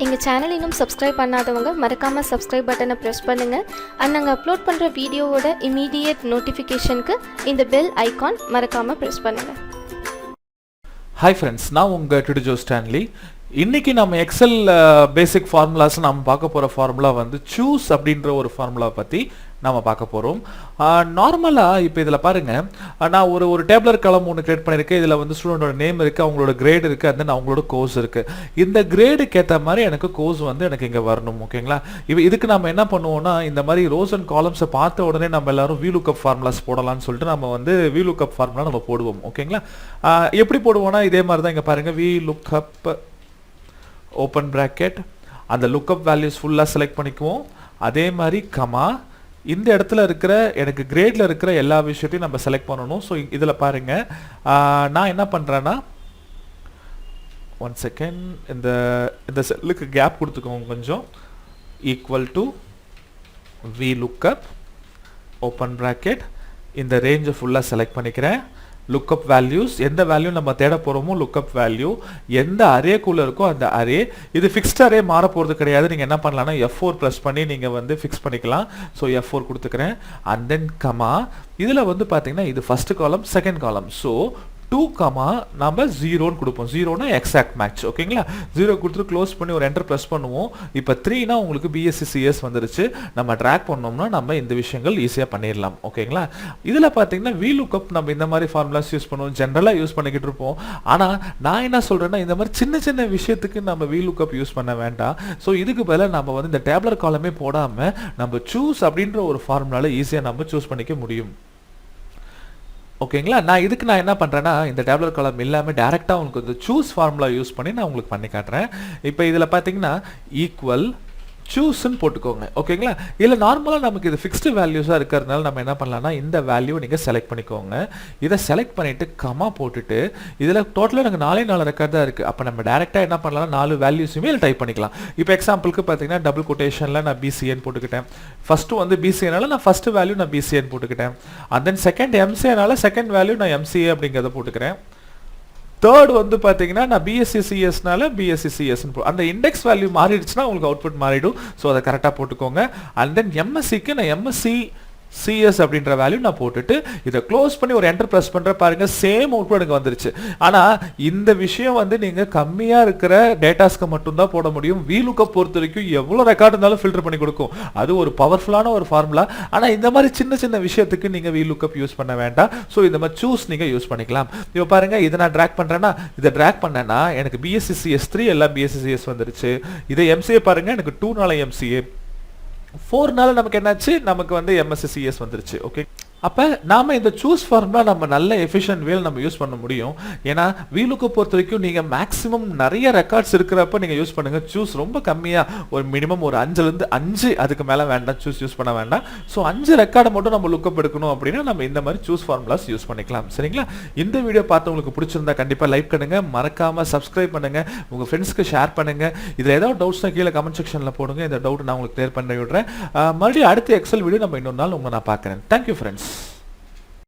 எங்கள் சேனல் இன்னும் சப்ஸ்கிரைப் பண்ணாதவங்க மறக்காமல் சப்ஸ்கிரைப் பட்டனை ப்ரெஸ் பண்ணுங்கள். அண்ட் நாங்கள் அப்லோட் பண்ணுற வீடியோவோட இமீடியட் நோட்டிஃபிகேஷனுக்கு இந்த பெல் ஐகான் மறக்காமல் ப்ரெஸ் பண்ணுங்கள். ஹாய் ஃப்ரெண்ட்ஸ், நான் உங்கள் டிடிஜோ ஸ்டான்லி. இன்றைக்கி நம்ம எக்ஸல் பேசிக் ஃபார்முலாஸ் நம்ம பார்க்க போகிற ஃபார்முலா வந்து சூஸ் அப்படின்ற ஒரு ஃபார்முலா பற்றி நம்ம பார்க்க போகிறோம். நார்மலாக இப்போ இதில் பாருங்கள், நான் ஒரு டேபிளர் காலம் ஒன்று கிரியேட் பண்ணியிருக்கேன். இதில் வந்து ஸ்டூடெண்டோட நேம் இருக்குது, அவங்களோட கிரேட் இருக்குது, அண்ட் தென் அவங்களோட கோர்ஸ் இருக்குது. இந்த கிரேடுக்கு ஏற்ற மாதிரி எனக்கு கோர்ஸ் வந்து எனக்கு இங்கே வரணும். ஓகேங்களா? இப்போ இதுக்கு நம்ம என்ன பண்ணுவோம்னா, இந்த மாதிரி ரோஸ் அண்ட் காலம்ஸை பார்த்த உடனே நம்ம எல்லாரும் VLOOKUP ஃபார்முலாஸ் போடலாம்னு சொல்லிட்டு நம்ம வந்து VLOOKUP ஃபார்முலா நம்ம போடுவோம். ஓகேங்களா? எப்படி போடுவோம்னா இதே மாதிரி தான். இங்கே பாருங்கள், VLOOKUP ஓப்பன் ப்ராக்கெட், அந்த லுக்கப் வேல்யூஸ் ஃபுல்லாக செலக்ட் பண்ணிக்குவோம். அதே மாதிரி கமா, இந்த இடத்துல இருக்கிற எனக்கு கிரேடில் இருக்கிற எல்லா விஷயத்தையும் நம்ம செலக்ட் பண்ணணும். ஸோ இதில் பாருங்கள், நான் என்ன பண்ணுறேன்னா, ஒன் செகண்ட், இந்த செல்லுக்கு கேப் கொடுத்துக்கோங்க கொஞ்சம். Equal to VLOOKUP open bracket, இந்த ரேஞ்சை ஃபுல்லாக செலக்ட் பண்ணிக்கிறேன். லுக்கப் வேல்யூஸ், எந்த வேல்யூ நம்ம தேட போகிறோமோ லுக்கப் வேல்யூ எந்த அரேக்குள்ளே இருக்கோ அந்த அரே. இது ஃபிக்ஸ்ட் அரே மாற போகிறது கிடையாது. நீங்கள் என்ன பண்ணலாம்னா F4 ப்ரெஸ் பண்ணி நீங்கள் வந்து ஃபிக்ஸ் பண்ணிக்கலாம். ஸோ F4 கொடுத்துக்கிறேன். அண்ட் தென் கமா, இதில் வந்து பார்த்தீங்கன்னா இது ஃபஸ்ட்டு காலம், செகண்ட் காலம். ஸோ 2 கமா நம்ம 0ன்னு கொடுப்போம். 0னா எக்ஸாக்ட் மேட்ச். ஓகேங்களா? 0 கொடுத்துட்டு க்ளோஸ் பண்ணி ஒரு என்டர் ப்ரெஸ் பண்ணுவோம். இப்போ 3னா உங்களுக்கு BSc CS வந்துருச்சு. நம்ம ட்ராக் பண்ணோம்னா நம்ம இந்த விஷயங்கள் ஈஸியாக பண்ணிடலாம். ஓகேங்களா? இதில் பார்த்தீங்கன்னா VLOOKUP நம்ம இந்த மாதிரி ஃபார்முலாஸ் யூஸ் பண்ணுவோம், ஜென்ரலாக யூஸ் பண்ணிக்கிட்டு இருப்போம். ஆனால் நான் என்ன சொல்கிறேன்னா, இந்த மாதிரி சின்ன சின்ன விஷயத்துக்கு நம்ம VLOOKUP யூஸ் பண்ண வேண்டாம். ஸோ இதுக்கு பதிலாக நம்ம வந்து இந்த டேப்லர் காலமே போடாமல் நம்ம சூஸ் அப்படின்ற ஒரு ஃபார்முலாவில் ஈஸியாக நம்ம சூஸ் பண்ணிக்க முடியும். ஓகேங்களா? நான் என்ன பண்ணுறேன்னா, இந்த டேப்லர் காலம் இல்லாமல் டேரெக்டாக உங்களுக்கு இந்த சூஸ் ஃபார்முலா யூஸ் பண்ணி நான் உங்களுக்கு பண்ணி காட்டுறேன். இப்போ இதில் பார்த்தீங்கன்னா ஈக்குவல் சூஸ்ன்னு போட்டுக்கோங்க. ஓகேங்களா? இல்லை நார்மலாக நமக்கு இது ஃபிக்ஸ்டு வேல்யூஸாக இருக்கிறதுனால நம்ம என்ன பண்ணலாம்னா, இந்த வேல்யூ நீங்கள் செலக்ட் பண்ணிக்கோங்க. இதை செலக்ட் பண்ணிவிட்டு கமா போட்டுட்டு, இதில் டோட்டலாக எனக்கு 4 ரெக்கார்ட் தான் இருக்குது. அப்போ நம்ம டேரெக்டாக என்ன பண்ணலாம், 4 வேல்யூஸுமே இதில் டைப் பண்ணிக்கலாம். இப்போ எக்ஸாம்பிளுக்கு பார்த்தீங்கன்னா டபுள் கொட்டேஷனில் நான் BCN போட்டுக்கிட்டேன். ஃபஸ்ட்டு வந்து BCNனால நான் ஃபஸ்ட்டு வேல்யூ நான் BCN போட்டுக்கிட்டேன். அண்ட் தென் செகண்ட் MCAனால செகண்ட் வேல்யூ நான் MCA அப்படிங்கிறத போட்டுக்கிறேன். தேர்ட் வந்து பார்த்தீங்கன்னா நான் BSc CSனால BSc CS அந்த இண்டெக்ஸ் வேல்யூ மாறிடுச்சுன்னா உங்களுக்கு அவுட்புட் மாறிடும். ஸோ அதை கரெக்டாக போட்டுக்கோங்க. அண்ட் தென் MScக்கு நான் MSc CS அப்படின்ற வேல்யூ நான் போட்டுட்டு இதை க்ளோஸ் பண்ணி ஒரு என்டர் ப்ரெஸ் பண்ணுற பாருங்க, சேம் அவுட்புட் எனக்கு வந்துருச்சு. ஆனால் இந்த விஷயம் வந்து நீங்கள் கம்மியாக இருக்கிற டேட்டாஸ்க்கு மட்டும்தான் போட முடியும். VLOOKUP பொறுத்த வரைக்கும் எவ்வளோ ரெக்கார்ட் இருந்தாலும் ஃபில்டர் பண்ணி கொடுக்கும். அது ஒரு பவர்ஃபுல்லான ஒரு ஃபார்முலா. ஆனால் இந்த மாதிரி சின்ன சின்ன விஷயத்துக்கு நீங்கள் VLOOKUP யூஸ் பண்ண வேண்டாம். ஸோ இந்த மாதிரி சூஸ் நீங்கள் யூஸ் பண்ணிக்கலாம். இப்போ பாருங்க, இதை நான் ட்ராக் பண்ணுறேன்னா, இதை ட்ராக் பண்ணேன்னா எனக்கு BSc CS3 எல்லாம் BSc CS வந்துருச்சு. இதை MCA பாருங்க, எனக்கு 2நால MCA, 4நால நமக்கு என்னாச்சு, நமக்கு வந்து MSc CS வந்துருச்சு. ஓகே, அப்போ நாம் இந்த சூஸ் ஃபார்முலா நம்ம நல்ல எஃபிஷியன்ட் வேல நம்ம யூஸ் பண்ண முடியும். ஏன்னா VLOOKUP பொறுத்த வரைக்கும் நீங்கள் மேக்ஸிமம் நிறைய ரெக்கார்ட்ஸ் இருக்கிறப்ப நீங்கள் யூஸ் பண்ணுங்கள். சூஸ் ரொம்ப கம்மியாக, ஒரு மினிமம் ஒரு 5லேருந்து 5, அதுக்கு மேலே வேண்டாம், சூஸ் யூஸ் பண்ண வேண்டாம். ஸோ 5 ரெக்கார்டை மட்டும் நம்ம லுக்கப் எடுக்கணும் அப்படின்னா நம்ம இந்த மாதிரி சூஸ் ஃபார்முலாஸ் யூஸ் பண்ணிக்கலாம். சரிங்களா? இந்த வீடியோ பார்த்து உங்களுக்கு பிடிச்சிருந்தா கண்டிப்பாக லைக் பண்ணுங்கள், மறக்காமல் சப்ஸ்கிரைப் பண்ணுங்கள், உங்கள் ஃப்ரெண்ட்ஸ்க்கு ஷேர் பண்ணுங்கள். இதில் ஏதாவது டவுட்ஸ்னால் கீழே கமெண்ட் செக்ஷனில் போடுங்க. இந்த டவுட் நான் உங்களுக்கு கிளியர் பண்ணி விடுறேன். மறுபடியும் அடுத்த எக்ஸல் வீடியோ நம்ம இன்னொரு நாள் உங்களை நான் பார்க்குறேன். Thank you friends.